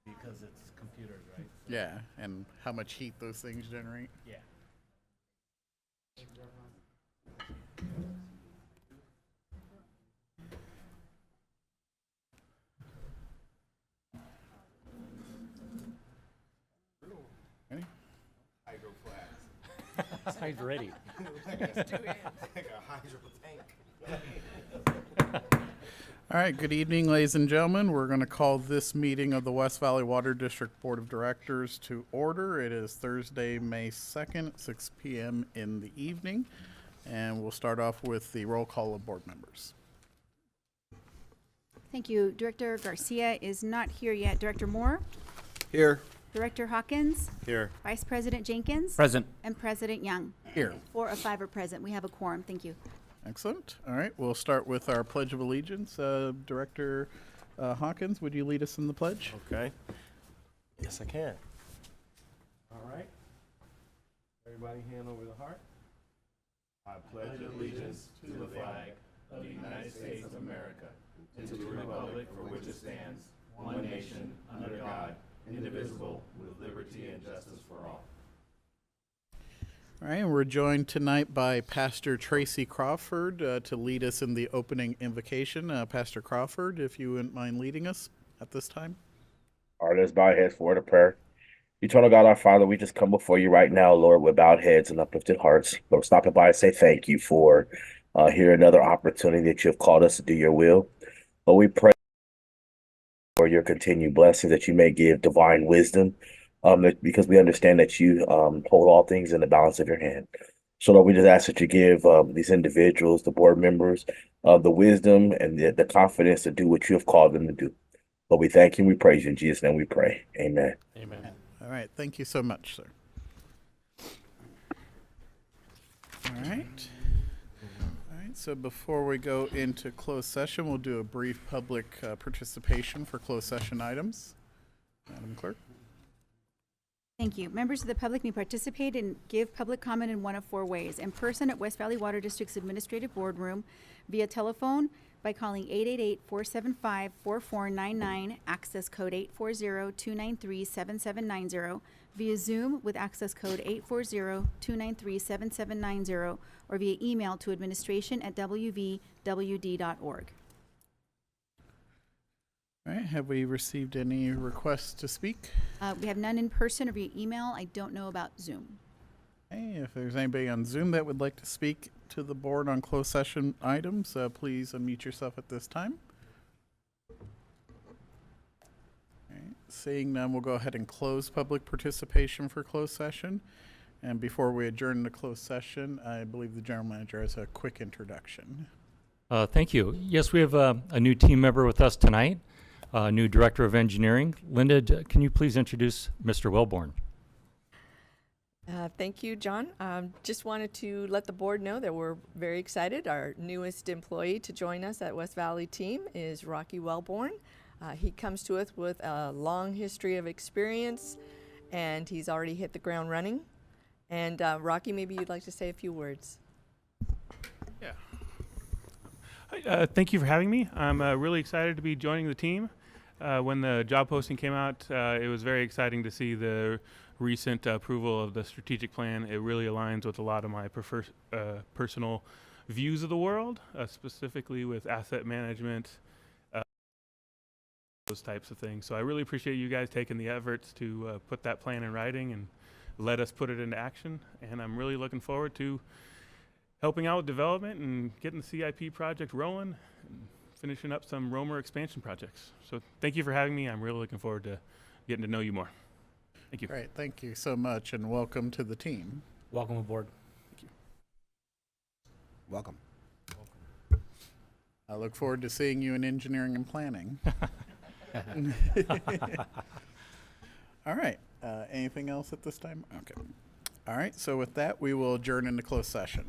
Because it's computers, right? Yeah, and how much heat those things generate. Yeah. Ready? Hydro flask. He's ready. Like a hydro tank. All right, good evening, ladies and gentlemen. We're going to call this meeting of the West Valley Water District Board of Directors to order. It is Thursday, May 2nd, 6 p.m. in the evening, and we'll start off with the roll call of board members. Thank you. Director Garcia is not here yet. Director Moore, Here. Director Hawkins, Here. Vice President Jenkins, Present. and President Young. Here. 4 of 5 are present. We have a quorum. Thank you. Excellent. All right, we'll start with our Pledge of Allegiance. Director Hawkins, would you lead us in the pledge? Okay. Yes, I can. All right. Everybody hand over the heart. I pledge allegiance to the flag of the United States of America and to the republic for which it stands, one nation, under God, indivisible, with liberty and justice for all. All right, and we're joined tonight by Pastor Tracy Crawford to lead us in the opening invocation. Pastor Crawford, if you wouldn't mind leading us at this time. All right, let's bow our heads for the prayer. Eternal God, our Father, we just come before you right now, Lord, with bowed heads and uplifted hearts. Lord, stopping by and say thank you for here another opportunity that you have called us to do your will. Lord, we pray for your continued blessing, that you may give divine wisdom, because we understand that you hold all things in the balance of your hand. So, Lord, we just ask that you give these individuals, the board members, the wisdom and the confidence to do what you have called them to do. But we thank you and we praise you. In Jesus' name we pray. Amen. Amen. All right, thank you so much, sir. All right. All right, so before we go into closed session, we'll do a brief public participation for closed session items. Madam Clerk. Thank you. Members of the public may participate and give public comment in one of 4 ways: in person at West Valley Water District's Administrative Boardroom, via telephone by calling 888-475-4499, access code 840-293-7790, via Zoom with access code 840-293-7790, or via email to administration@wvwd.org. All right, have we received any requests to speak? We have none in person or via email. I don't know about Zoom. Hey, if there's anybody on Zoom that would like to speak to the board on closed session items, please unmute yourself at this time. All right, seeing none, we'll go ahead and close public participation for closed session. And before we adjourn the closed session, I believe the general manager has a quick introduction. Thank you. Yes, we have a new team member with us tonight, new Director of Engineering. Linda, can you please introduce Mr. Wellborn? Thank you, John. Just wanted to let the board know that we're very excited. Our newest employee to join us at West Valley team is Rocky Wellborn. He comes to us with a long history of experience, and he's already hit the ground running. And Rocky, maybe you'd like to say a few words. Yeah. Thank you for having me. I'm really excited to be joining the team. When the job posting came out, it was very exciting to see the recent approval of the strategic plan. It really aligns with a lot of my personal views of the world, specifically with asset management, those types of things. So I really appreciate you guys taking the efforts to put that plan in writing and let us put it into action. And I'm really looking forward to helping out with development and getting the CIP project rolling and finishing up some Romer expansion projects. So thank you for having me. I'm really looking forward to getting to know you more. Thank you. Great, thank you so much, and welcome to the team. Welcome aboard. Welcome. I look forward to seeing you in engineering and planning. All right, anything else at this time? Okay. All right, so with that, we will adjourn into closed session.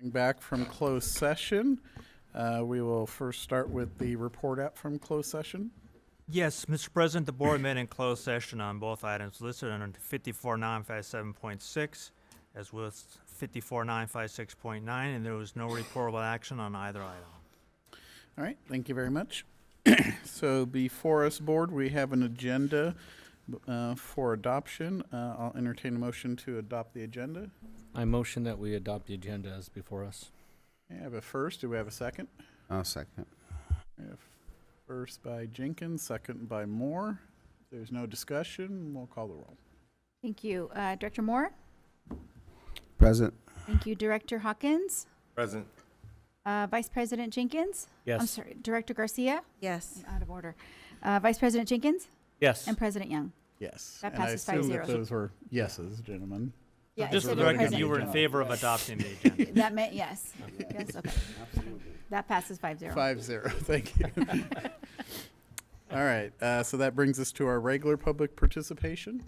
Coming back from closed session, we will first start with the report out from closed session. Yes, Mr. President, the board met in closed session on both items listed under 54.957.6 as well as 54.956.9, and there was no reportable action on either item. All right, thank you very much. So before us, board, we have an agenda for adoption. I'll entertain a motion to adopt the agenda. I motion that we adopt the agenda as before us. I have a first. Do we have a second? I'll second. We have first by Jenkins, second by Moore. If there's no discussion, we'll call the roll. Thank you. Director Moore? Present. Thank you. Director Hawkins? Present. Vice President Jenkins? I'm Yes. sorry, Director Garcia? Yes. I'm out of order. Vice President Jenkins? Yes. And President Young? Yes. That And I passes assume 5-0. that those were yeses, gentlemen. Yeah, Just for except the for record, President you were in Young. favor of adopting the agenda. That meant yes. Yes, okay. That passes 5-0. 5-0, thank you. All right, so that brings us to our regular public participation.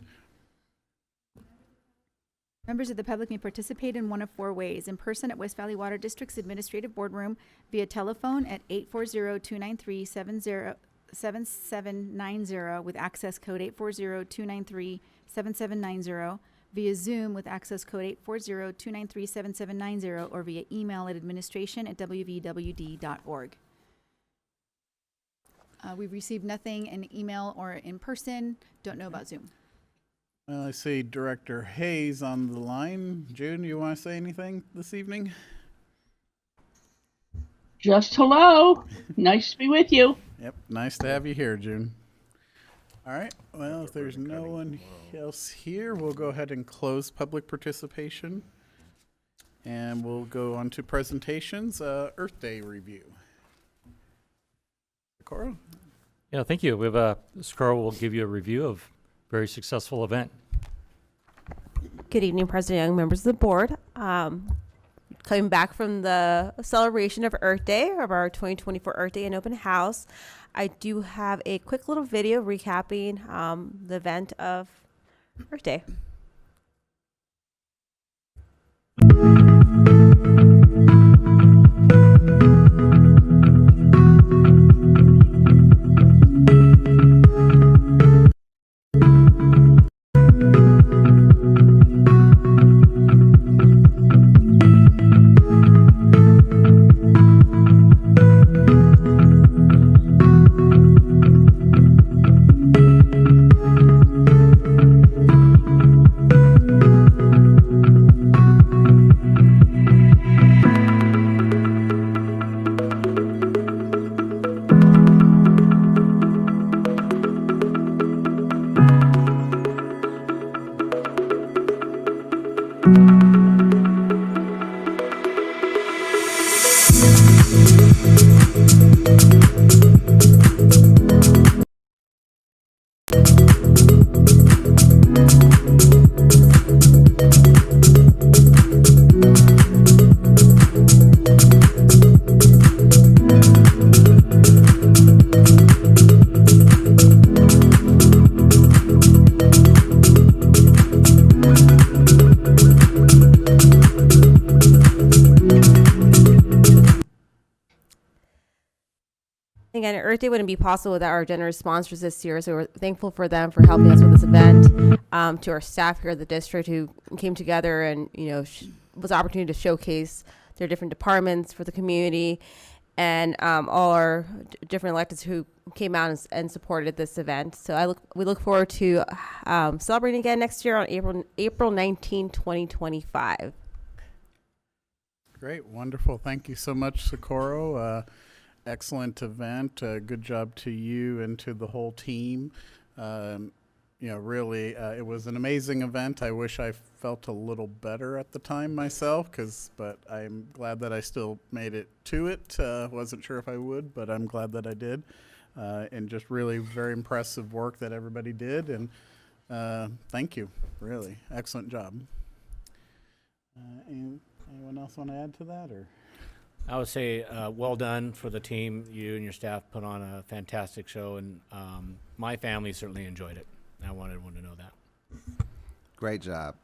Members of the public may participate in one of four ways: in person at West Valley Water District's Administrative Boardroom, via telephone at 840-293-7790 with access code 840-293-7790, via Zoom with access code 840-293-7790, or via email at administration@wvwd.org. We've received nothing in email or in person. Don't know about Zoom. I see Director Hayes on the line. June, you want to say anything this evening? Just hello. Nice to be with you. Yep, nice to have you here, June. All right, well, if there's no one else here, we'll go ahead and close public participation. And we'll go on to presentations, Earth Day review. Cora? Yeah, thank you. We have Scar will give you a review of a very successful event. Good evening, President Young, members of the board. Coming back from the celebration of Earth Day, of our 2024 Earth Day and Open House, I do have a quick little video recapping the event of Earth Day. Again, Earth Day wouldn't be possible without our generous sponsors this year, so we're thankful for them for helping us with this event. To our staff here at the district who came together and, was an opportunity to showcase their different departments for the community, and all our different electeds who came out and supported this event. So we look forward to celebrating again next year on April 19, 2025. Great, wonderful. Thank you so much, Socorro. Excellent event. Good job to you and to the whole team. Really, it was an amazing event. I wish I felt a little better at the time myself, but I'm glad that I still made it to it. Wasn't sure if I would, but I'm glad that I did. And just really very impressive work that everybody did. And thank you, really. Excellent job. Anyone else want to add to that, or? I would say well done for the team. You and your staff put on a fantastic show, and my family certainly enjoyed it. I want everyone to know that. Great job.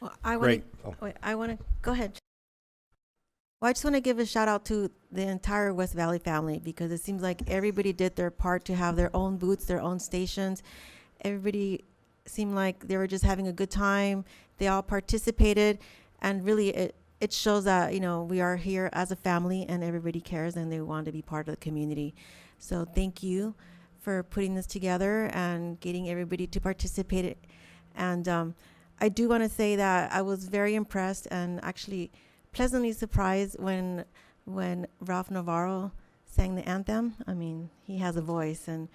Well, I Great. want to. I want to go ahead. Well, I just want to give a shout out to the entire West Valley family because it seems like everybody did their part to have their own booths, their own stations. Everybody seemed like they were just having a good time. They all participated, and really, it shows that we are here as a family, and everybody cares, and they want to be part of the community. So thank you for putting this together and getting everybody to participate. And I do want to say that I was very impressed and actually pleasantly surprised when Ralph Navarro sang the anthem. I mean, he has a voice, and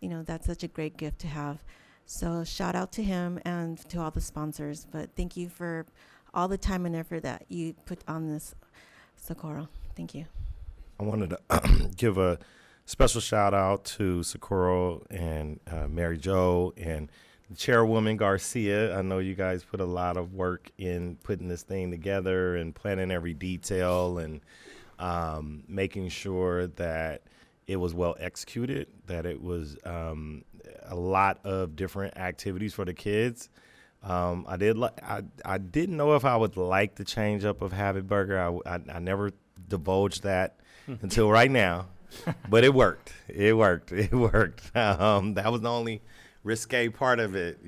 that's such a great gift to have. So shout out to him and to all the sponsors. But thank you for all the time and effort that you put on this, Socorro. Thank you. I wanted to give a special shout out to Socorro and Mary Jo and Chairwoman Garcia. I know you guys put a lot of work in putting this thing together and planning every detail and making sure that it was well executed, that it was a lot of different activities for the kids. I didn't know if I would like the change up of Habit Burger. I never divulged that until right now, but it worked. It worked. That was the only risque part of it,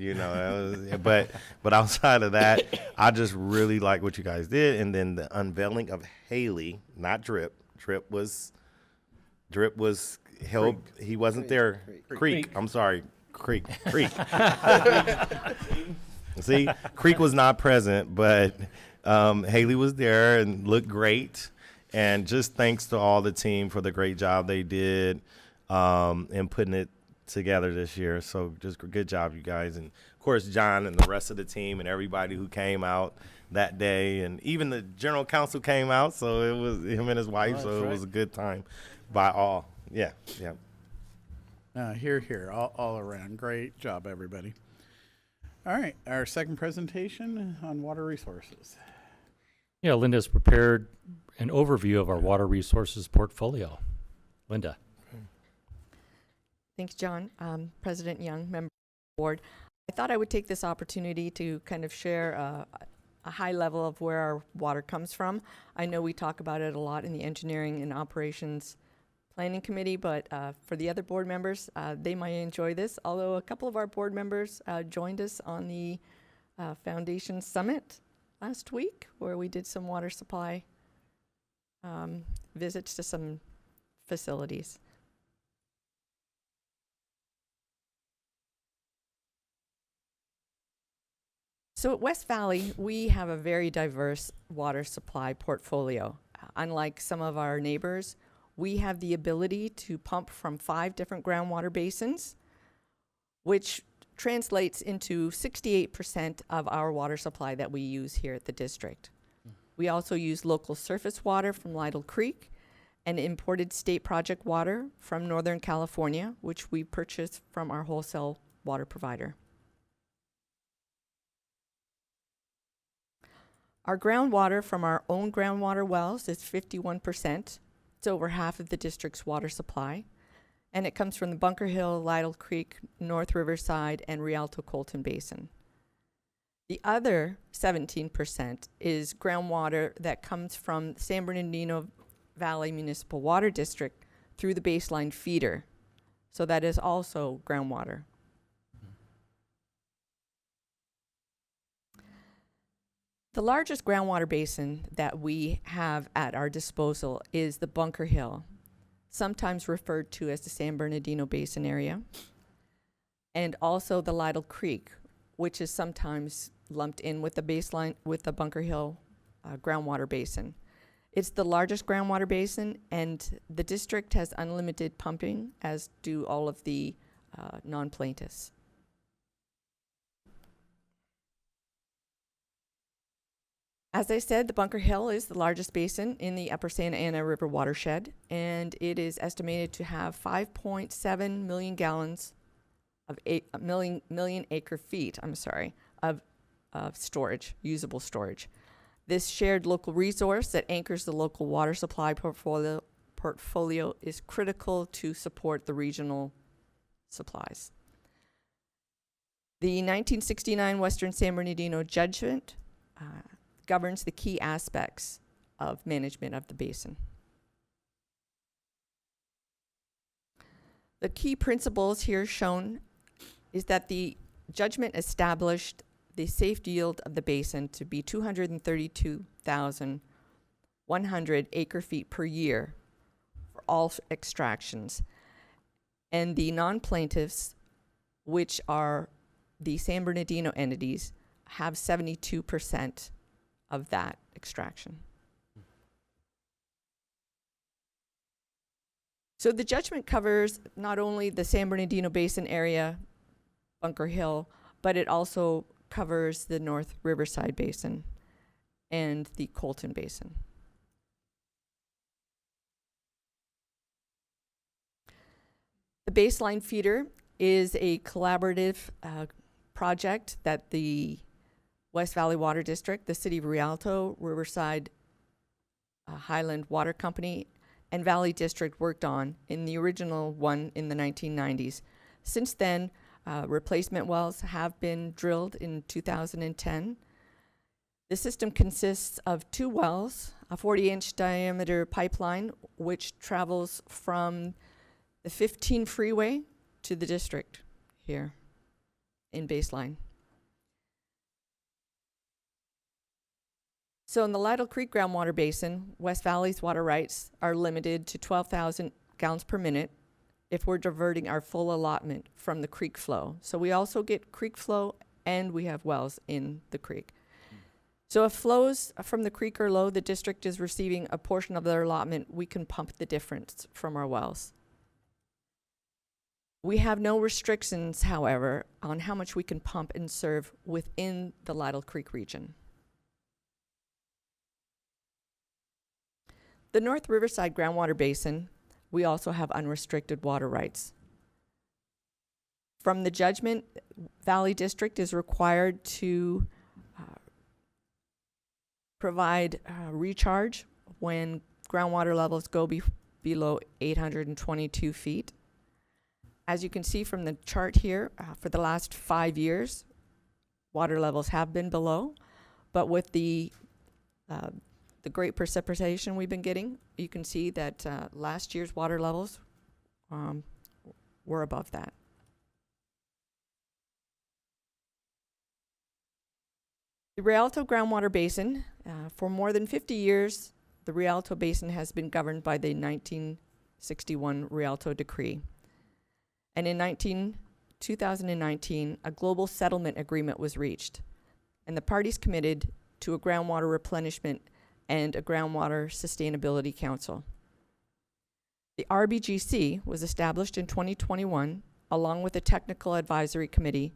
but outside of that, I just really like what you guys did. And then the unveiling of Haley, not Drip. Drip was held. He wasn't there. Creek. I'm sorry. Creek. See, Creek was not present, but Haley was there and looked great. And just thanks to all the team for the great job they did in putting it together this year. So just good job, you guys. And of course, John and the rest of the team and everybody who came out that day. And even the general counsel came out. So it was him and his wife. So it was a good time by all. Yeah. Here, all around. Great job, everybody. All right, our second presentation on water resources. Yeah, Linda's prepared an overview of our water resources portfolio. Linda. Thanks, John. President Young, member of the board. I thought I would take this opportunity to kind of share a high level of where our water comes from. I know we talk about it a lot in the engineering and operations planning committee, but for the other board members, they might enjoy this. Although a couple of our board members joined us on the Foundation Summit last week, where we did some water supply visits to some facilities. So at West Valley, we have a very diverse water supply portfolio. Unlike some of our neighbors, we have the ability to pump from 5 different groundwater basins, which translates into 68% of our water supply that we use here at the district. We also use local surface water from Lytle Creek and imported state project water from Northern California, which we purchase from our wholesale water provider. Our groundwater from our own groundwater wells is 51%. It's over half of the district's water supply. And it comes from the Bunker Hill, Lytle Creek, North Riverside, and Rialto Colton Basin. The other 17% is groundwater that comes from San Bernardino Valley Municipal Water District through the baseline feeder. So that is also groundwater. The largest groundwater basin that we have at our disposal is the Bunker Hill, sometimes referred to as the San Bernardino Basin area, and also the Lytle Creek, which is sometimes lumped in with the baseline with the Bunker Hill groundwater basin. It's the largest groundwater basin, and the district has unlimited pumping, as do all of the non-plaintiffs. As I said, the Bunker Hill is the largest basin in the Upper Santa Ana River watershed, and it is estimated to have 5.7 million gallons of million acre feet, of storage, usable storage. This shared local resource that anchors the local water supply portfolio is critical to support the regional supplies. The 1969 Western San Bernardino judgment governs the key aspects of management of the basin. The key principles here shown is that the judgment established the safe yield of the basin to be 232,100 acre-feet per year for all extractions. And the non-plaintiffs, which are the San Bernardino entities, have 72% of that extraction. So the judgment covers not only the San Bernardino Basin area, Bunker Hill, but it also covers the North Riverside Basin and the Colton Basin. The baseline feeder is a collaborative project that the West Valley Water District, the City of Rialto, Riverside Highland Water Company, and Valley District worked on in the original one in the 1990s. Since then, replacement wells have been drilled in 2010. The system consists of 2 wells, a 40-inch diameter pipeline, which travels from the 15 freeway to the district here in Baseline. So in the Lytle Creek groundwater basin, West Valley's water rights are limited to 12,000 gallons per minute if we're diverting our full allotment from the creek flow. So we also get creek flow and we have wells in the creek. So if flows from the creek are low, the district is receiving a portion of their allotment. We can pump the difference from our wells. We have no restrictions, however, on how much we can pump and serve within the Lytle Creek region. The North Riverside groundwater basin, we also have unrestricted water rights. From the judgment, Valley District is required to provide recharge when groundwater levels go below 822 feet. As you can see from the chart here, for the last 5 years, water levels have been below, but with the great precipitation we've been getting, you can see that last year's water levels were above that. The Rialto groundwater basin, for more than 50 years, the Rialto basin has been governed by the 1961 Rialto Decree. And in 2019, a global settlement agreement was reached, and the parties committed to a groundwater replenishment and a groundwater sustainability council. The RBGC was established in 2021 along with a technical advisory committee,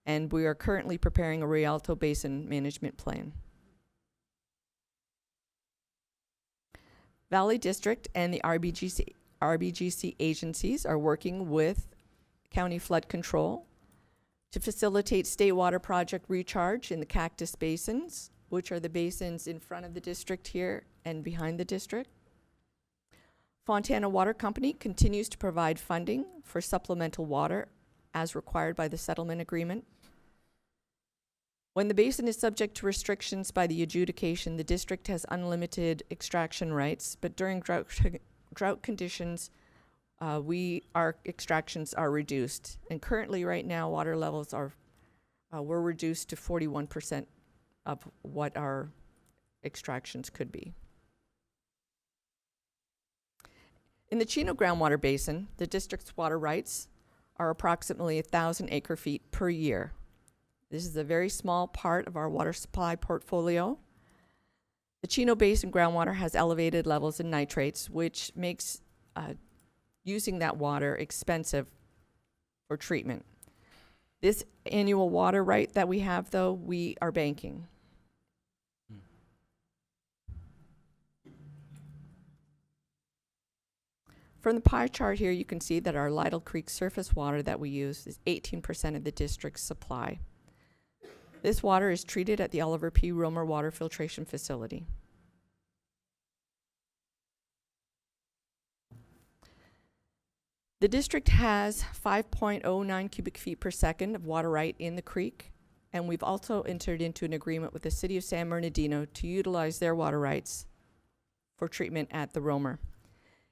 and we are currently preparing a Rialto Basin management plan. Valley District and the RBGC agencies are working with County Flood Control to facilitate state water project recharge in the Cactus Basins, which are the basins in front of the district here and behind the district. Fontana Water Company continues to provide funding for supplemental water as required by the settlement agreement. When the basin is subject to restrictions by the adjudication, the district has unlimited extraction rights, but during drought conditions, our extractions are reduced. And currently right now, water levels are, we're reduced to 41% of what our extractions could be. In the Chino groundwater basin, the district's water rights are approximately 1,000 acre-feet per year. This is a very small part of our water supply portfolio. The Chino Basin groundwater has elevated levels in nitrates, which makes using that water expensive for treatment. This annual water right that we have, though, we are banking. From the pie chart here, you can see that our Lytle Creek surface water that we use is 18% of the district's supply. This water is treated at the Oliver P. Romer Water Filtration Facility. The district has 5.09 cubic feet per second of water right in the creek, and we've also entered into an agreement with the City of San Bernardino to utilize their water rights for treatment at the Romer.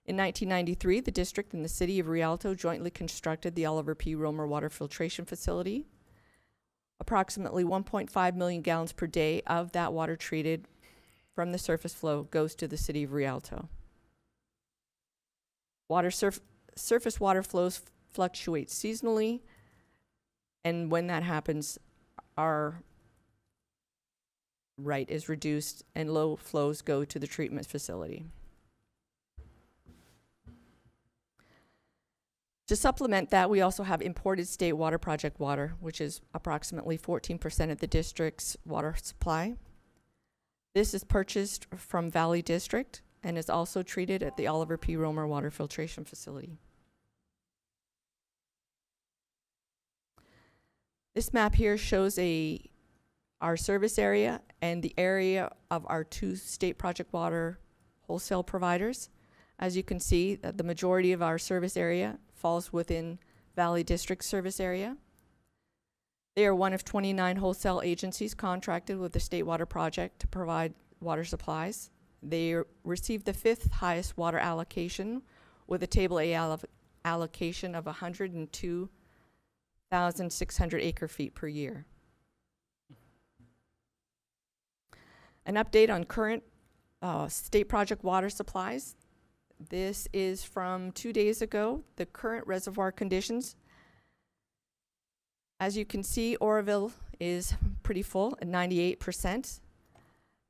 In 1993, the district and the City of Rialto jointly constructed the Oliver P. Romer Water Filtration Facility. Approximately 1.5 million gallons per day of that water treated from the surface flow goes to the City of Rialto. Surface water flows fluctuate seasonally, and when that happens, our right is reduced and low flows go to the treatment facility. To supplement that, we also have imported state water project water, which is approximately 14% of the district's water supply. This is purchased from Valley District and is also treated at the Oliver P. Romer Water Filtration Facility. This map here shows our service area and the area of our 2 state project water wholesale providers. As you can see, the majority of our service area falls within Valley District service area. They are one of 29 wholesale agencies contracted with the State Water Project to provide water supplies. They received the 5th highest water allocation with a Table A allocation of 102,600 acre feet per year. An update on current state project water supplies. This is from 2 days ago, the current reservoir conditions. As you can see, Oroville is pretty full at 98%.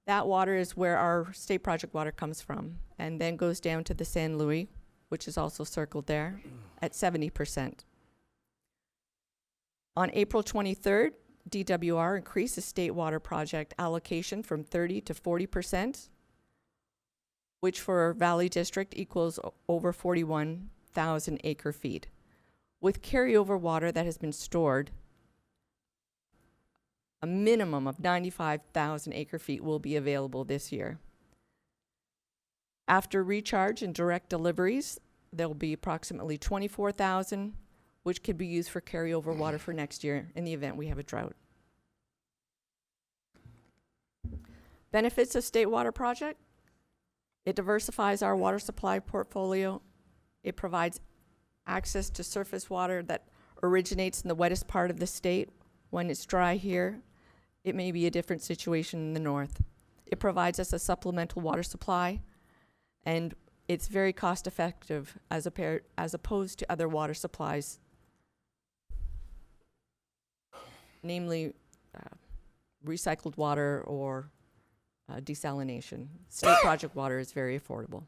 That water is where our state project water comes from, and then goes down to the San Luis, which is also circled there, at 70%. On April 23rd, DWR increased the state water project allocation from 30 to 40%, which for Valley District equals over 41,000 acre feet. With carryover water that has been stored, a minimum of 95,000 acre feet will be available this year. After recharge and direct deliveries, there will be approximately 24,000, which could be used for carryover water for next year in the event we have a drought. Benefits of State Water Project. It diversifies our water supply portfolio. It provides access to surface water that originates in the wettest part of the state. When it's dry here, it may be a different situation in the north. It provides us a supplemental water supply, and it's very cost effective as opposed to other water supplies, namely recycled water or desalination. State project water is very affordable.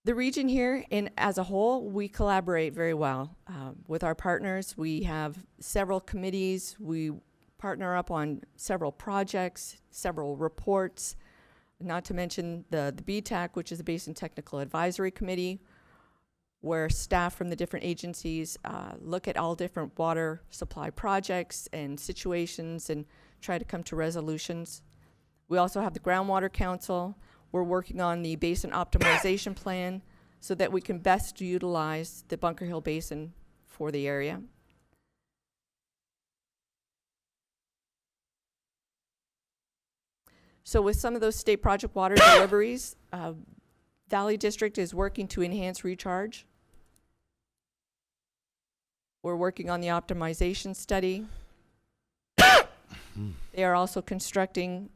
The region here, as a whole, we collaborate very well with our partners. We have several committees. We partner up on several projects, several reports, not to mention the BTAC, which is the Basin Technical Advisory Committee, where staff from the different agencies look at all different water supply projects and situations and try to come to resolutions. We also have the Groundwater Council. We're working on the basin optimization plan so that we can best utilize the Bunker Hill Basin for the area. So with some of those state project water deliveries, Valley District is working to enhance recharge. We're working on the optimization study. They are also constructing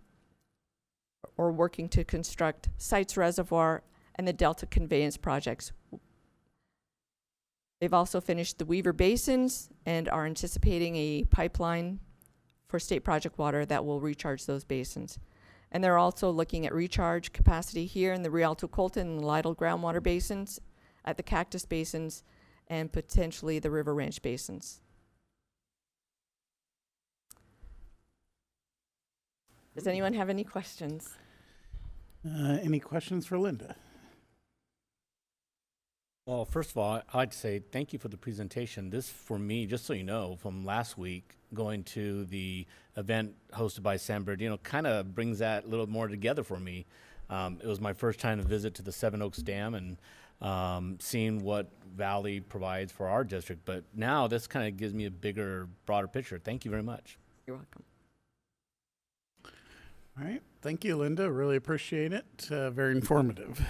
or working to construct Sites Reservoir and the Delta Conveyance projects. They've also finished the Weaver Basins and are anticipating a pipeline for state project water that will recharge those basins. And they're also looking at recharge capacity here in the Rialto Colton and Lytle groundwater basins, at the Cactus basins, and potentially the River Ranch basins. Does anyone have any questions? Any questions for Linda? Well, first of all, I'd like to say thank you for the presentation. This, for me, just so you know, from last week, going to the event hosted by San Bernardino, kind of brings that a little more together for me. It was my first time to visit to the Seven Oaks Dam, and seeing what Valley provides for our district. But now this kind of gives me a bigger, broader picture. Thank you very much. You're welcome. All right. Thank you, Linda. Really appreciate it. Very informative.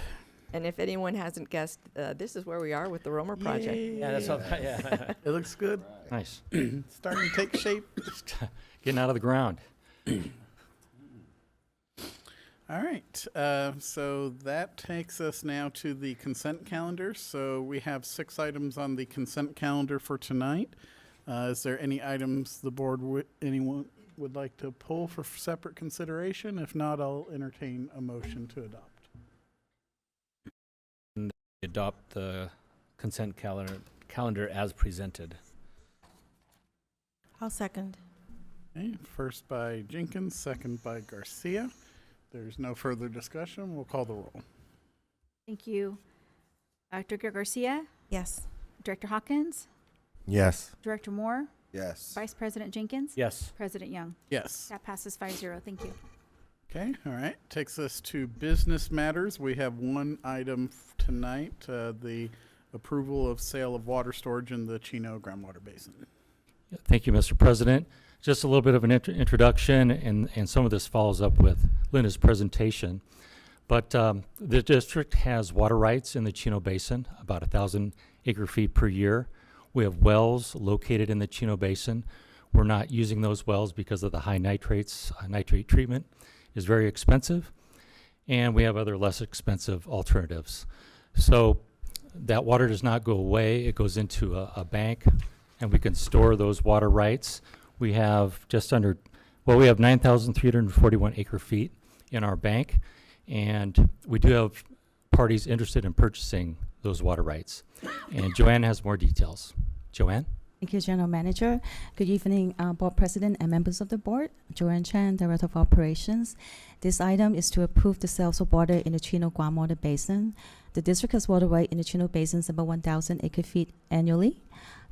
And if anyone hasn't guessed, this is where we are with the Romer project. Yeah, that's all. Yeah. It looks good. Nice. Starting to take shape. Getting out of the ground. All right. So that takes us now to the consent calendar. So we have 6 items on the consent calendar for tonight. Is there any items the board anyone would like to pull for separate consideration? If not, I'll entertain a motion to adopt. Adopt the consent calendar as presented. I'll second. Okay, first by Jenkins, second by Garcia. There's no further discussion. We'll call the roll. Thank you. Director Garcia, Yes. Director Hawkins, Yes. Director Moore, Yes. Vice President Jenkins, Yes. President Young. Yes. That passes 5-0. Thank you. Okay, all right. Takes us to business matters. We have one item tonight, the approval of sale of water storage in the Chino groundwater basin. Thank you, Mr. President. Just a little bit of an introduction, and some of this follows up with Linda's presentation. But the district has water rights in the Chino Basin, about 1,000 acre-feet per year. We have wells located in the Chino Basin. We're not using those wells because of the high nitrates. Nitrate treatment is very expensive, and we have other less expensive alternatives. So that water does not go away. It goes into a bank, and we can store those water rights. We have we have 9,341 acre-feet in our bank, and we do have parties interested in purchasing those water rights. And Joanne has more details. Joanne? Thank you, General Manager. Good evening, Board President and members of the Board. Joanne Chan, Director of Operations. This item is to approve the sales of water in the Chino groundwater basin. The district has water right in the Chino Basin, about 1,000 acre-feet annually.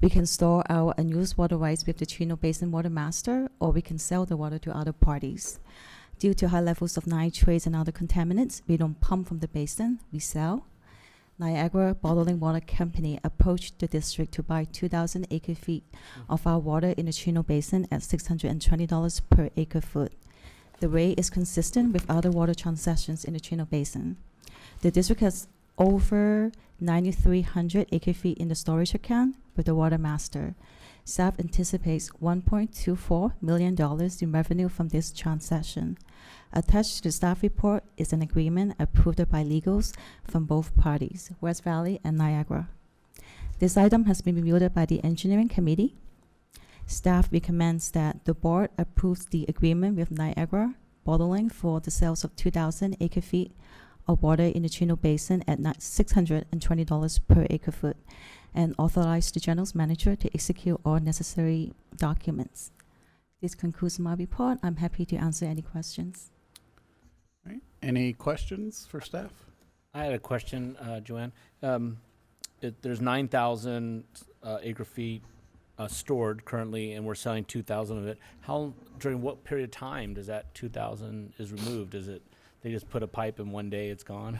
We can store our unused water rights with the Chino Basin Water Master, or we can sell the water to other parties. Due to high levels of nitrates and other contaminants, we don't pump from the basin, we sell. Niagara Bottling Water Company approached the district to buy 2,000 acre-feet of our water in the Chino Basin at $620 per acre-foot. The rate is consistent with other water transactions in the Chino Basin. The district has over 9,300 acre-feet in the storage account with the Water Master. Staff anticipates $1.24 million in revenue from this transaction. Attached to the staff report is an agreement approved by legals from both parties, West Valley and Niagara. This item has been reviewed by the Engineering Committee. Staff recommends that the board approves the agreement with Niagara Bottling for the sales of 2,000 acre-feet of water in the Chino Basin at $620 per acre-foot, and authorize the General Manager to execute all necessary documents. This concludes my report. I'm happy to answer any questions. All right. Any questions for staff? I had a question, Joanne. There's 9,000 acre-feet stored currently, and we're selling 2,000 of it. During what period of time does that 2,000 is removed? Is it they just put a pipe and one day it's gone?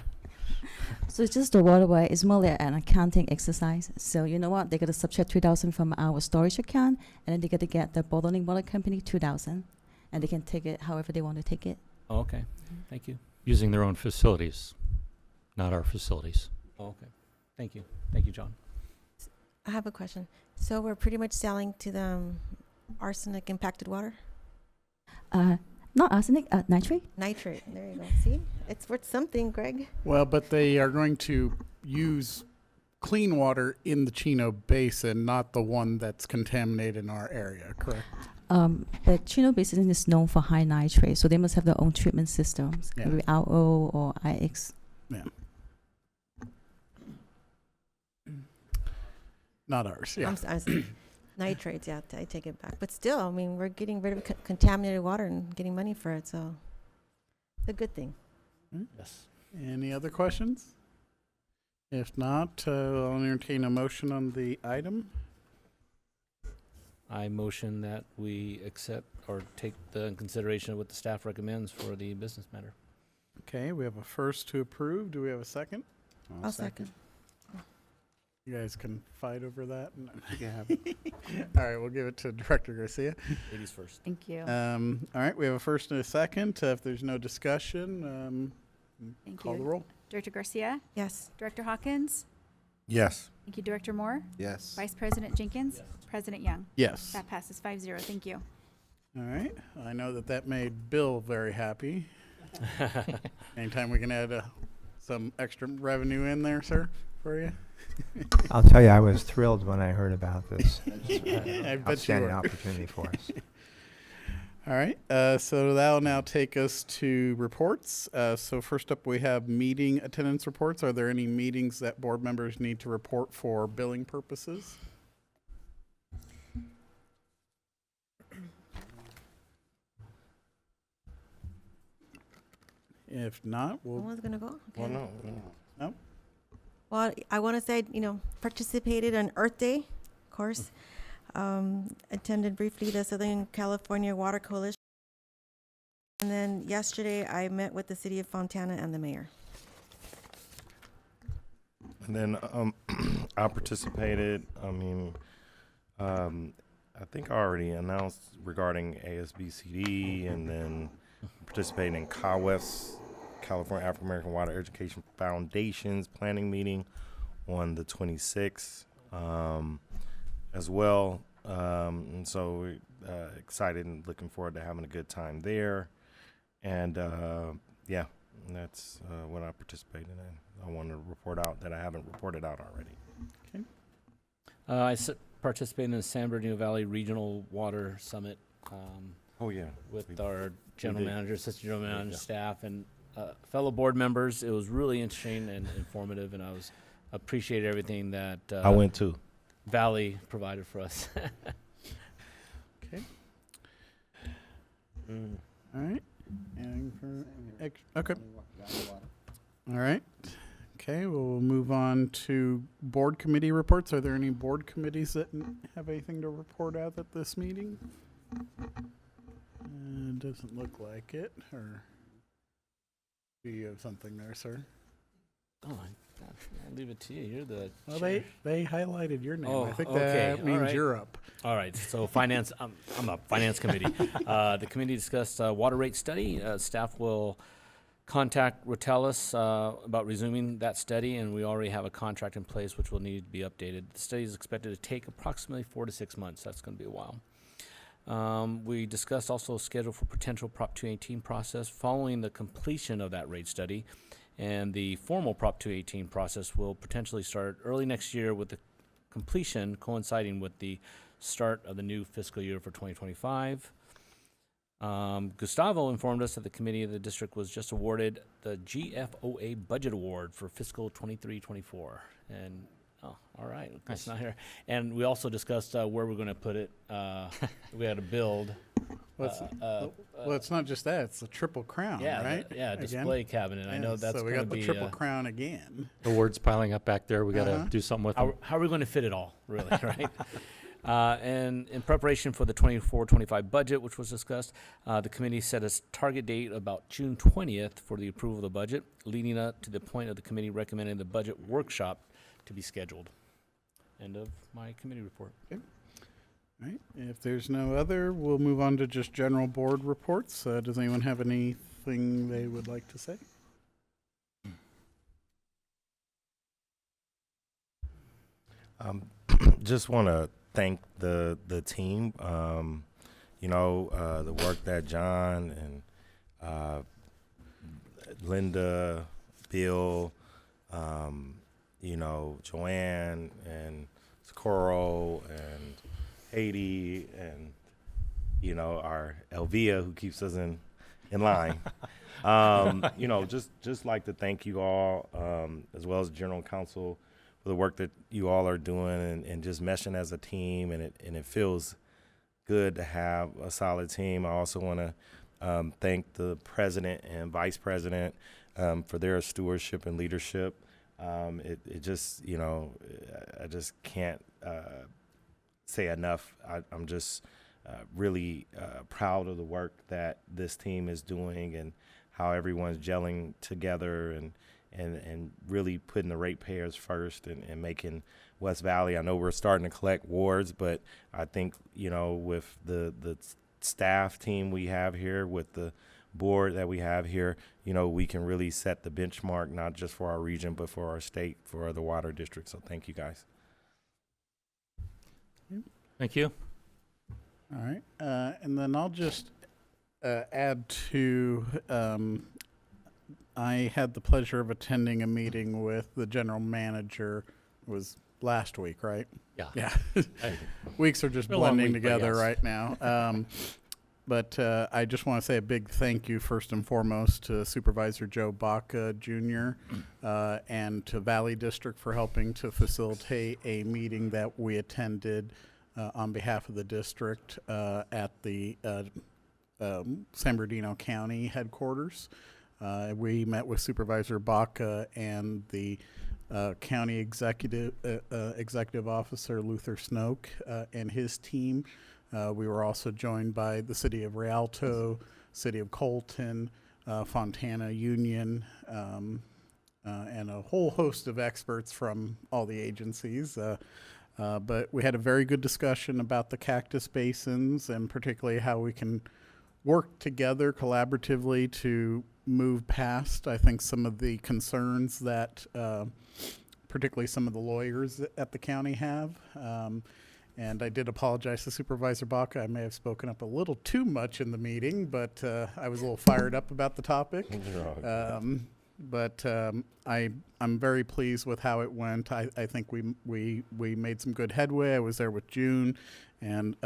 So it's just the waterway. It's more like an accounting exercise. So you know what? They got to subtract 2,000 from our storage account, and then they got to get the bottling water company 2,000, and they can take it however they want to take it. Oh, okay. Thank you. Using their own facilities, not our facilities. Oh, okay. Thank you. Thank you, John. I have a question. So we're pretty much selling to them arsenic impacted water? Not arsenic, nitrate. Nitrate. There you go. See? It's worth something, Greg. Well, but they are going to use clean water in the Chino Basin, not the one that's contaminated in our area, correct? The Chino Basin is known for high nitrate, so they must have their own treatment systems, Yeah. maybe RO or IX. Yeah. Not ours, yeah. Nitrates, yeah, I take it back. But still, I mean, we're getting rid of contaminated water and getting money for it, so it's a good thing. Yes. Any other questions? If not, I'll entertain a motion on the item. I motion that we accept or take the consideration of what the staff recommends for the business matter. Okay, we have a first to approve. Do we have a second? I'll second. You guys can fight over that. No. Yeah. All right, we'll give it to Director Garcia. Ladies first. Thank you. All right, we have a first and a second. If there's no discussion, Thank call you. the roll. Director Garcia? Yes. Director Hawkins? Yes. Thank you, Director Moore? Yes. Vice President Jenkins? President Young? Yes. That passes 5-0. Thank you. All right. I know that made Bill very happy. Anytime we can add some extra revenue in there, sir, for you. I'll tell you, I was thrilled when I heard about this. I bet you Outstanding were. opportunity for us. All right. So that'll now take us to reports. So first up, we have meeting attendance reports. Are there any meetings that board members need to report for billing purposes? If not, No we'll. one's gonna go. Well, Okay. no. No? Well, I want to say, participated on Earth Day, of course. Attended briefly the Southern California Water Coalition. And then yesterday, I met with the city of Fontana and the mayor. And then I participated. I think I already announced regarding ASBCD, and then participating in CAWES, California African American Water Education Foundation's planning meeting on the 26th as well. And so excited and looking forward to having a good time there. And yeah, that's what I participated in. I want to report out that I haven't reported out already. Okay. Participated in the San Bernardino Valley Regional Water Summit Oh, yeah. with our general did. manager, assistant general manager, Yeah. staff, and fellow board members. It was really interesting and informative, and I appreciate everything that I went too. Valley provided for us. Okay. All right. And okay. All right. Okay, we'll move on to board committee reports. Are there any board committees that have anything to report out at this meeting? Doesn't look like it. Or do you have something there, sir? Oh, I'll leave it to you. You're the Well, chair. they highlighted your name. Oh, I think okay. that All means right. you're up. All right. So finance, I'm a finance committee. The committee discussed water rate study. Staff will contact Rotellus about resuming that study, and we already have a contract in place which will need to be updated. The study is expected to take approximately 4 to 6 months. That's going to be a while. We discussed also a schedule for potential Prop 218 process following the completion of that rate study, and the formal Prop 218 process will potentially start early next year, with the completion coinciding with the start of the new fiscal year for 2025. Gustavo informed us that the committee of the district was just awarded the GFOA budget award for fiscal 23-24, and oh, all right, it's not here. And we also discussed where we're going to put it. We had to build. Well, it's not just that; it's the Triple Crown, Yeah, right? yeah, Again? display cabinet. I know Yeah, that's so we going got to the be. Triple Crown again. The words piling up back there. We got to do something with them. How are we going to fit it all, really, right? And in preparation for the 24-25 budget, which was discussed, the committee set a target date about June 20th for the approval of the budget, leading up to the point of the committee recommending the budget workshop to be scheduled. End of my committee report. All right. If there's no other, we'll move on to just general board reports. Does anyone have anything they would like to say? Just want to thank the team. The work that John and Linda, Bill, Joanne and Socorro and Haiti and our Elvia, who keeps us in line. Just like to thank you all, as well as General Counsel, for the work that you all are doing and just meshing as a team, and it feels good to have a solid team. I also want to thank the president and vice president for their stewardship and leadership. It just, I just can't say enough. I'm just really proud of the work that this team is doing and how everyone's gelling together and really putting the ratepayers first and making West Valley. I know we're starting to collect wards, but I think, you know, with the staff team we have here, with the board that we have here, you know, we can really set the benchmark, not just for our region, but for our state, for other water districts. So thank you, guys. Thank you. All right, and then I'll just add to, I had the pleasure of attending a meeting with the general manager. It was last week, right? Yeah. Yeah. Weeks are just Been a long blending week, but together yes. right now. But I just want to say a big thank you, first and foremost, to Supervisor Joe Baca Jr. And to Valley District for helping to facilitate a meeting that we attended on behalf of the district at the San Bernardino County headquarters. We met with Supervisor Baca and the County Executive Officer Luther Snoke and his team. We were also joined by the City of Rialto, City of Colton, Fontana Union, and a whole host of experts from all the agencies. But we had a very good discussion about the cactus basins and particularly how we can work together collaboratively to move past, I think, some of the concerns that particularly some of the lawyers at the county have. And I did apologize to Supervisor Baca. I may have spoken up a little too much in the meeting, but I was a little fired up about the topic. But I'm very pleased with how it went. I think we made some good headway. I was there with June and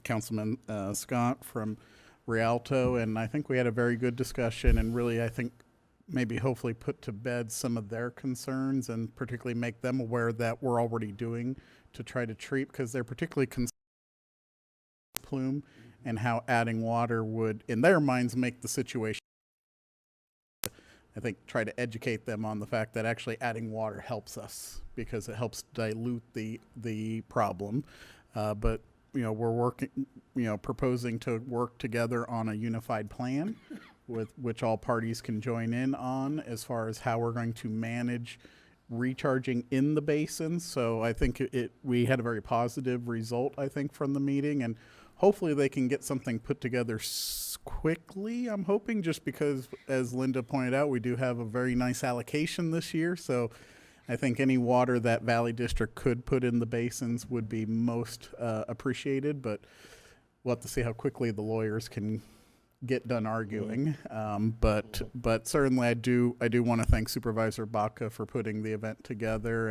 Councilman Scott from Rialto, and I think we had a very good discussion and really, I think, maybe hopefully put to bed some of their concerns and particularly make them aware that we're already doing to try to treat, because they're particularly concerned with plume and how adding water would, in their minds, make the situation. I think try to educate them on the fact that actually adding water helps us because it helps dilute the problem. But you know, we're working, you know, proposing to work together on a unified plan with which all parties can join in on as far as how we're going to manage recharging in the basins. So I think we had a very positive result, I think, from the meeting, and hopefully they can get something put together quickly, I'm hoping, just because, as Linda pointed out, we do have a very nice allocation this year. So I think any water that Valley District could put in the basins would be most appreciated, but we'll have to see how quickly the lawyers can get done arguing. But certainly I do want to thank Supervisor Baca for putting the event together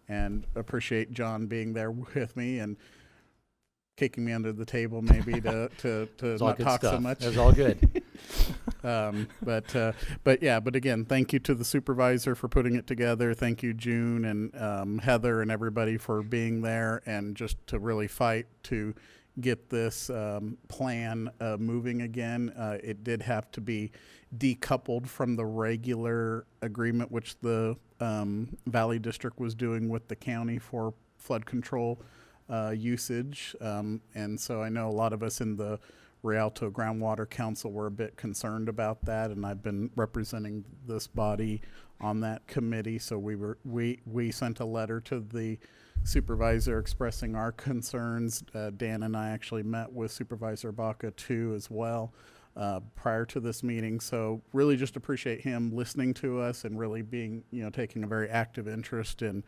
and appreciate John being there with me and kicking me under the table maybe to not talk so much. It was all good. But again, thank you to the supervisor for putting it together. Thank you, June and Heather and everybody for being there and just to really fight to get this plan moving again. It did have to be decoupled from the regular agreement which the Valley District was doing with the county for flood control usage. And so I know a lot of us in the Rialto Groundwater Council were a bit concerned about that, and I've been representing this body on that committee. So we sent a letter to the supervisor expressing our concerns. Dan and I actually met with Supervisor Baca too as well prior to this meeting. So really just appreciate him listening to us and really being, taking a very active interest in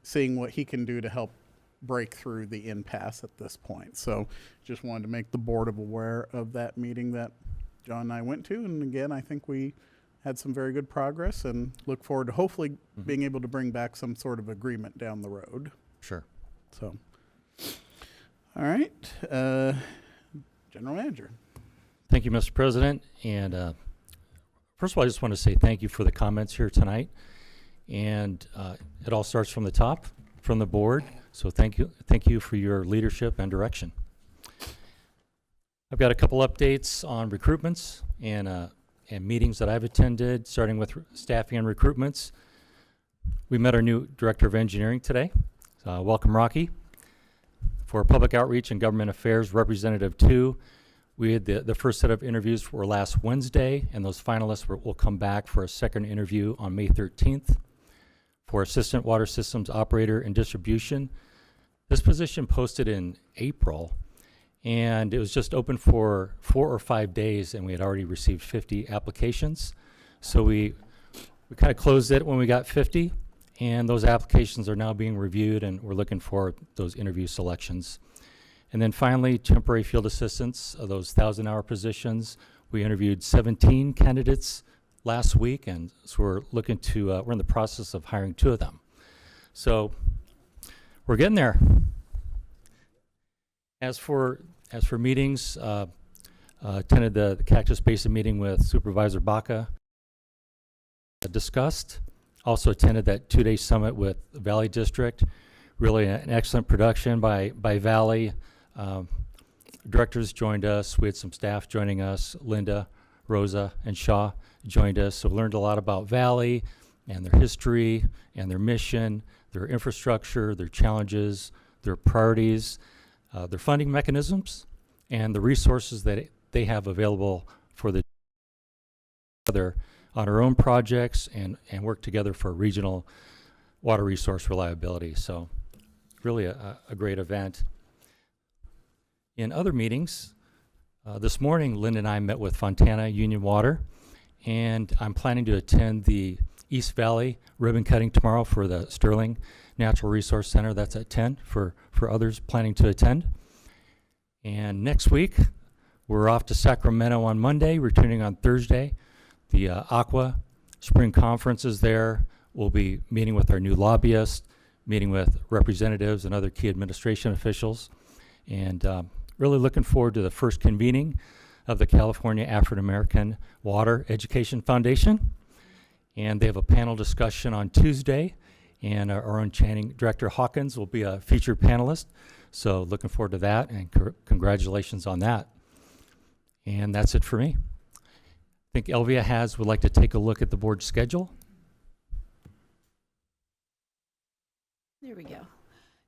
seeing what he can do to help break through the impasse at this point. So just wanted to make the board aware of that meeting that John and I went to. And again, I think we had some very good progress and look forward to hopefully being able to bring back some sort of agreement down the road. Sure. So, all right, General Manager. Thank you, Mr. President. And first of all, I just want to say thank you for the comments here tonight. And it all starts from the top, from the board. So thank you for your leadership and direction. I've got a couple updates on recruitments and meetings that I've attended, starting with staffing and recruitments. We met our new Director of Engineering today. Welcome, Rocky. For Public Outreach and Government Affairs, Representative 2, we had the first set of interviews were last Wednesday, and those finalists will come back for a second interview on May 13th. for Assistant Water Systems Operator and Distribution. This position posted in April, and it was just open for 4 or 5 days, and we had already received 50 applications. So we kind of closed it when we got 50, and those applications are now being reviewed, and we're looking for those interview selections. And then finally, temporary field assistants, those 1,000-hour positions. We interviewed 17 candidates last week, and so we're looking to, we're in the process of hiring 2 of them. So we're getting there. As for meetings, attended the Cactus Basin meeting with Supervisor Baca. Discussed. Also attended that 2-day summit with Valley District. Really an excellent production by Valley. Directors joined us. We had some staff joining us. Linda, Rosa, and Shaw joined us. So learned a lot about Valley and their history and their mission, their infrastructure, their challenges, their priorities, their funding mechanisms, and the resources that they have available for the other on our own projects and work together for regional water resource reliability. So really a great event. In other meetings, this morning, Lynn and I met with Fontana Union Water, and I'm planning to attend the East Valley ribbon cutting tomorrow for the Sterling Natural Resource Center. That's at 10 for others planning to attend. And next week, we're off to Sacramento on Monday, returning on Thursday. The Aqua Spring Conference is there. We'll be meeting with our new lobbyist, meeting with representatives and other key administration officials, and really looking forward to the first convening of the California African American Water Education Foundation. And they have a panel discussion on Tuesday, and our own Channing Director Hawkins will be a featured panelist. So looking forward to that, and congratulations on that. And that's it for me. I think Elvia would like to take a look at the board schedule. There we go.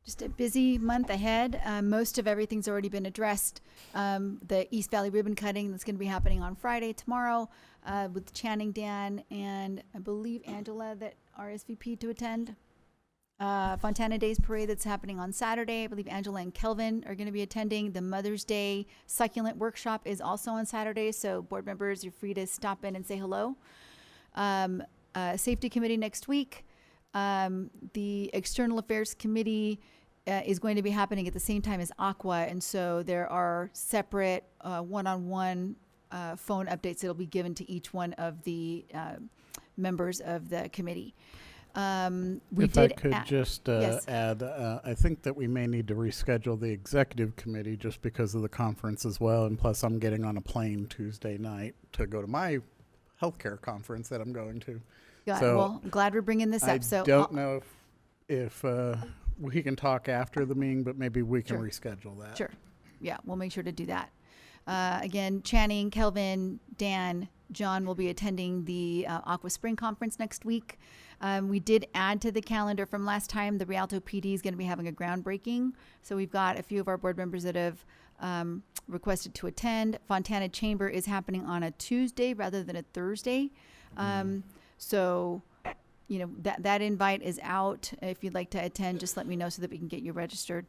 Just a busy month ahead. Most of everything's already been addressed. The East Valley ribbon cutting that's going to be happening on Friday, tomorrow, with Channing, Dan, and I believe Angela that RSVP to attend. Fontana Days Parade that's happening on Saturday. I believe Angela and Kelvin are going to be attending. The Mother's Day Succulent Workshop is also on Saturday, so board members, you're free to stop in and say hello. Safety Committee next week. The External Affairs Committee is going to be happening at the same time as Aqua, and so there are separate one-on-one phone updates that will be given to each one of the members of the committee. If I could just add, I think that we may need to reschedule the executive committee just because of the conference as well, and plus I'm getting on a plane Tuesday night to go to my healthcare conference that I'm going to. Got it. Well, I'm glad we're bringing this up. So I don't know if we can talk after the meeting, but maybe we can reschedule that. Sure. Yeah, we'll make sure to do that. Again, Channing, Kelvin, Dan, John will be attending the Aqua Spring Conference next week. We did add to the calendar from last time. The Rialto PD is going to be having a groundbreaking. So we've got a few of our board members that have requested to attend. Fontana Chamber is happening on a Tuesday rather than a Thursday. So, you know, that invite is out. If you'd like to attend, just let me know so that we can get you registered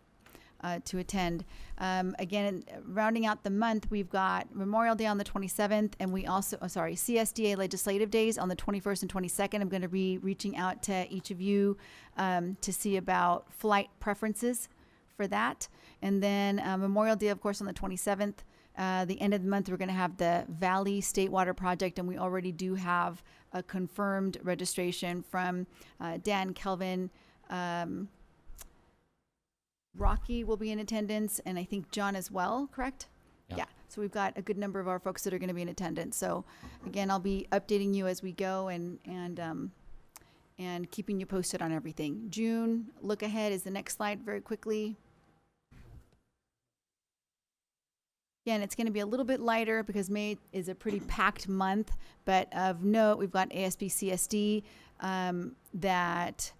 to attend. Again, rounding out the month, we've got Memorial Day on the 27th, and we also, CSDA Legislative Days on the 21st and 22nd. I'm going to be reaching out to each of you to see about flight preferences for that. And then Memorial Day, of course, on the 27th. The end of the month, we're going to have the Valley State Water Project, and we already do have a confirmed registration from Dan, Kelvin, Rocky will be in attendance, and I think John as well, correct? Yeah. So we've got a good number of our folks that are going to be in attendance. So again, I'll be updating you as we go and keeping you posted on everything. June, look ahead is the next slide very quickly. Again, it's going to be a little bit lighter because May is a pretty packed month, but of note, we've got ASB CSD that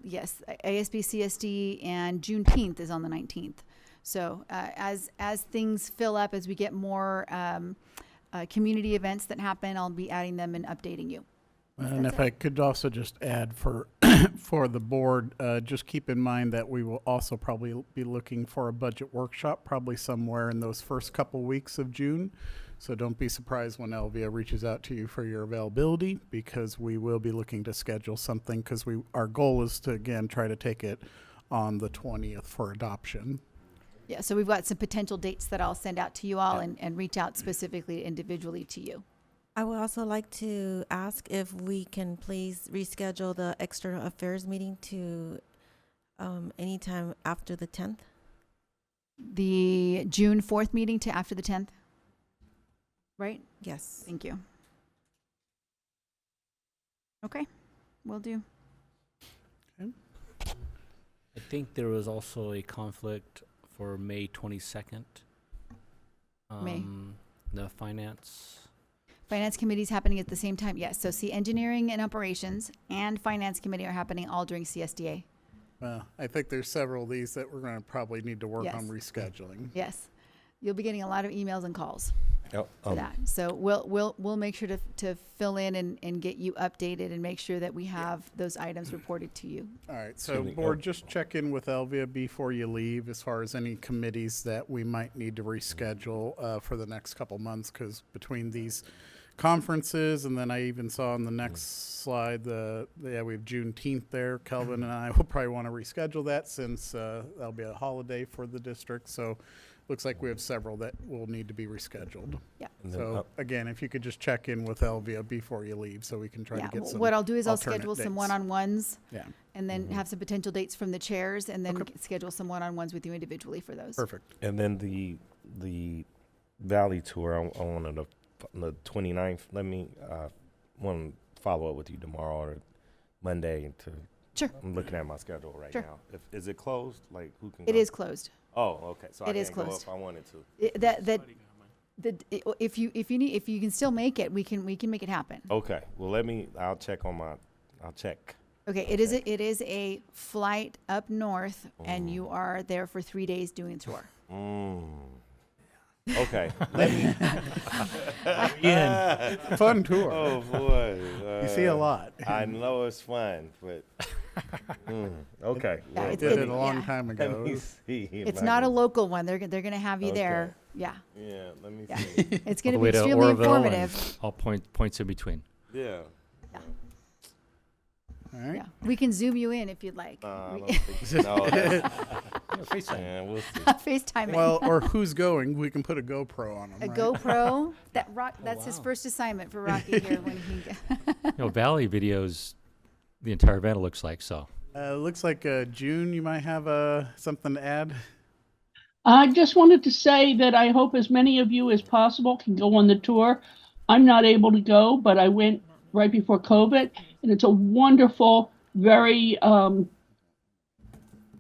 yes, ASB CSD, and Juneteenth is on the 19th. So as things fill up, as we get more community events that happen, I'll be adding them and updating you. And if I could also just add for for the board, just keep in mind that we will also probably be looking for a budget workshop, probably somewhere in those first couple weeks of June. So don't be surprised when Elvia reaches out to you for your availability, because we will be looking to schedule something, because our goal is to, again, try to take it on the 20th for adoption. Yeah, so we've got some potential dates that I'll send out to you all and reach out specifically individually to you. I would also like to ask if we can please reschedule the external affairs meeting to anytime after the 10th. The June 4th meeting to after the 10th, right? Yes. Thank you. Okay, will do. I think there was also a conflict for May 22nd. May. The finance. Finance committee is happening at the same time. Yes. So see, engineering and operations and finance committee are happening all during CSDA. Well, I think there's several of these that we're going to probably need to work Yes. on rescheduling. Yes. You'll be getting a lot of emails and calls Oh, for that. So we'll make sure to fill in and get you updated and make sure that we have those items reported to you. All right, so Excuse me, board, just check in with Elvia before you leave as far as any committees that we might need to reschedule for the next couple months, because between these conferences, and then I even saw on the next slide, we have Juneteenth there. Kelvin and I will probably want to reschedule that, since that'll be a holiday for the district. So looks like we have several that will need to be rescheduled. Yeah. And then, So again, if you could just check in with Elvia before you leave, so we can try Yeah. to get some What I'll do is I'll alternate schedule some dates. one-on-ones Yeah, and then have some potential dates from the chairs, and then Okay. schedule some one-on-ones with you individually for those. perfect. And then the Valley tour, I wanted to, on the 29th, let me, want to follow up with you tomorrow or Monday to. Sure. I'm looking at my schedule right Sure. now. Is it closed? Like, who can It go? is closed. Oh, okay. So I It is can't go closed. if I wanted to. If you can still make it, we can make it happen. Okay. Well, I'll check. Okay, it is a flight up north, and you are there for 3 days doing a tour. Okay. Let me. Fun tour. Oh boy. You see a lot. I know it's fun, but. Okay. Yeah, well, I it's- did it- it a long yeah. time Let ago. me see. if It's I not a can- local one. They're gonna have you there. Okay. Yeah, Yeah. Let me yeah. see. It's All gonna the be way to extremely Oroville and informative. all points in between. Yeah. All right. Yeah, we can zoom you in if you'd like. I We- don't think so. No, that's, FaceTime. yeah, we'll see. FaceTime. Well, or who's going? We can put a GoPro on them. a right? GoPro. That's his first assignment for Rocky here when he. Valley videos, the entire event, it looks like, so. Looks like June. You might have something to add. I just wanted to say that I hope as many of you as possible can go on the tour. I'm not able to go, but I went right before COVID, and it's a wonderful, very,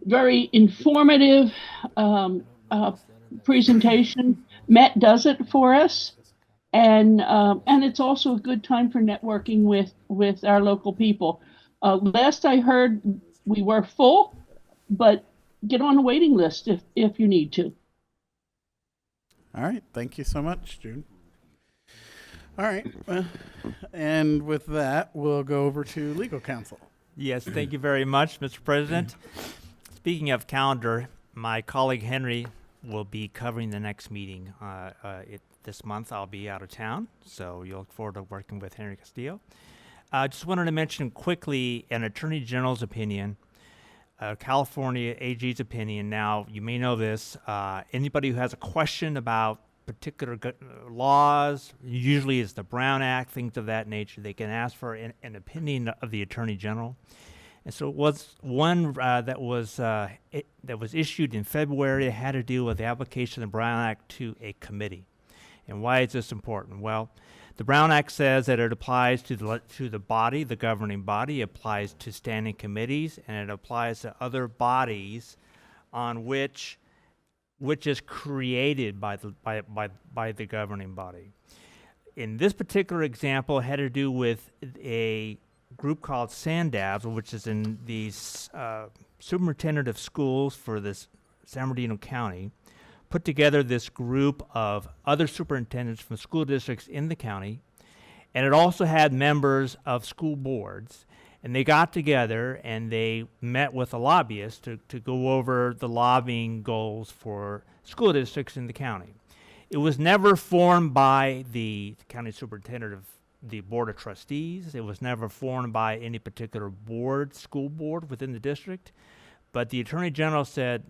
very informative presentation. Matt does it for us, and it's also a good time for networking with our local people. Last I heard, we were full, but get on the waiting list if you need to. All right. Thank you so much, June. All right. And with that, we'll go over to legal counsel. Yes, thank you very much, Mr. President. Speaking of calendar, my colleague Henry will be covering the next meeting. This month I'll be out of town, so you'll look forward to working with Henry Castillo. Just wanted to mention quickly an Attorney General's opinion, California AG's opinion. Now, you may know this. Anybody who has a question about particular laws, usually it's the Brown Act, things of that nature, they can ask for an opinion of the Attorney General. And so it was one that was issued in February. It had to do with the application of the Brown Act to a committee. And why is this important? Well, the Brown Act says that it applies to the body, the governing body, it applies to standing committees, and it applies to other bodies on which is created by the governing body. In this particular example, it had to do with a group called SANDAVS, which is in the Superintendent of Schools for this San Bernardino County, put together this group of other superintendents from school districts in the county, And it also had members of school boards. And they got together and they met with a lobbyist to go over the lobbying goals for school districts in the county. It was never formed by the county superintendent of the board of trustees. It was never formed by any particular board, school board within the district. But the attorney general said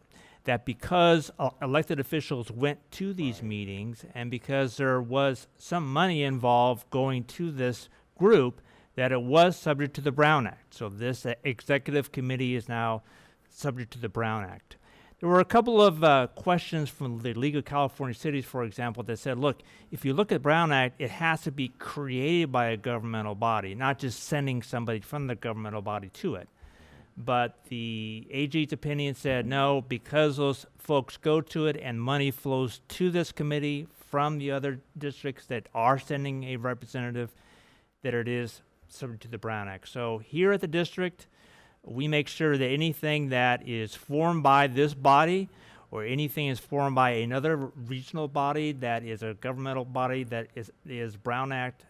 that because elected officials went to these meetings and because there was some money involved going to this group, that it was subject to the Brown Act. So this executive committee is now subject to the Brown Act. There were a couple of questions from the League of California Cities, for example, that said, look, if you look at Brown Act, it has to be created by a governmental body, not just sending somebody from the governmental body to it. But the AG's opinion said, no, because those folks go to it and money flows to this committee from the other districts that are sending a representative, that it is subject to the Brown Act. So here at the district, we make sure that anything that is formed by this body or anything is formed by another regional body that is a governmental body that is Brown Act,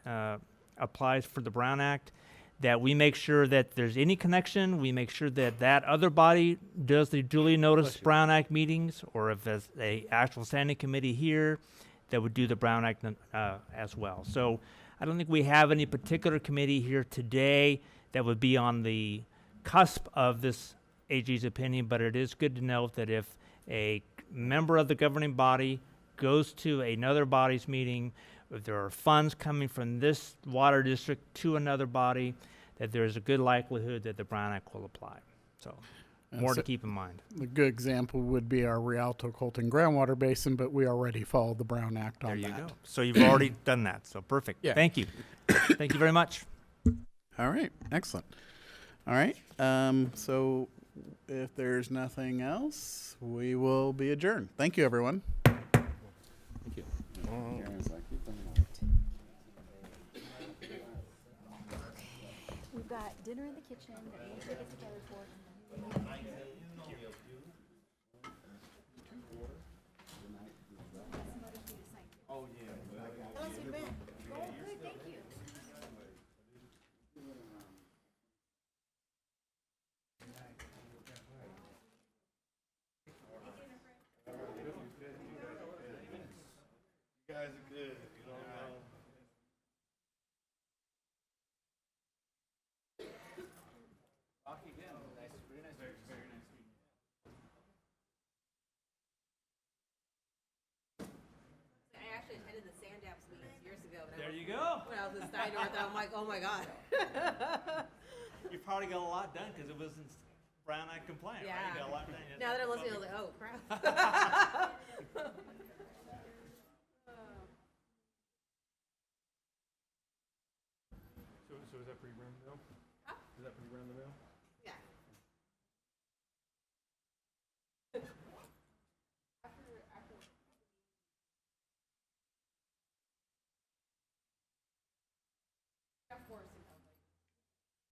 applies for the Brown Act, that we make sure that there's any connection, we make sure that that other body does the duly noticed Brown Act meetings, or if there's a actual standing committee here that would do the Brown Act as well. So I don't think we have any particular committee here today that would be on the cusp of this AG's opinion, but it is good to note that if a member of the governing body goes to another body's meeting, if there are funds coming from this water district to another body, that there is a good likelihood that the Brown Act will apply. So more to keep in mind. A good example would be our Rialto Colton groundwater basin, but we already followed the Brown Act on that. There you go. So you've already done that. So perfect. Yeah. Thank you. Thank you very much. All right, excellent. All right, so if there's nothing else, we will be adjourned. Thank you, everyone. Thank you. We've got dinner in the kitchen that we need to get together for. Oh, yeah. Oh, good, thank you. You guys are good. Rocky, again, nice, very nice, very nice meeting you. I actually attended the Sandaps meetings years ago. There you go. When I was in Steinhardt, I'm like, oh my God. You probably got a lot done because it wasn't Brown Act compliant, right? You got a lot done. Now that I'm listening, I was like, oh crap. So is that pretty run the mill? Is that pretty run the mill?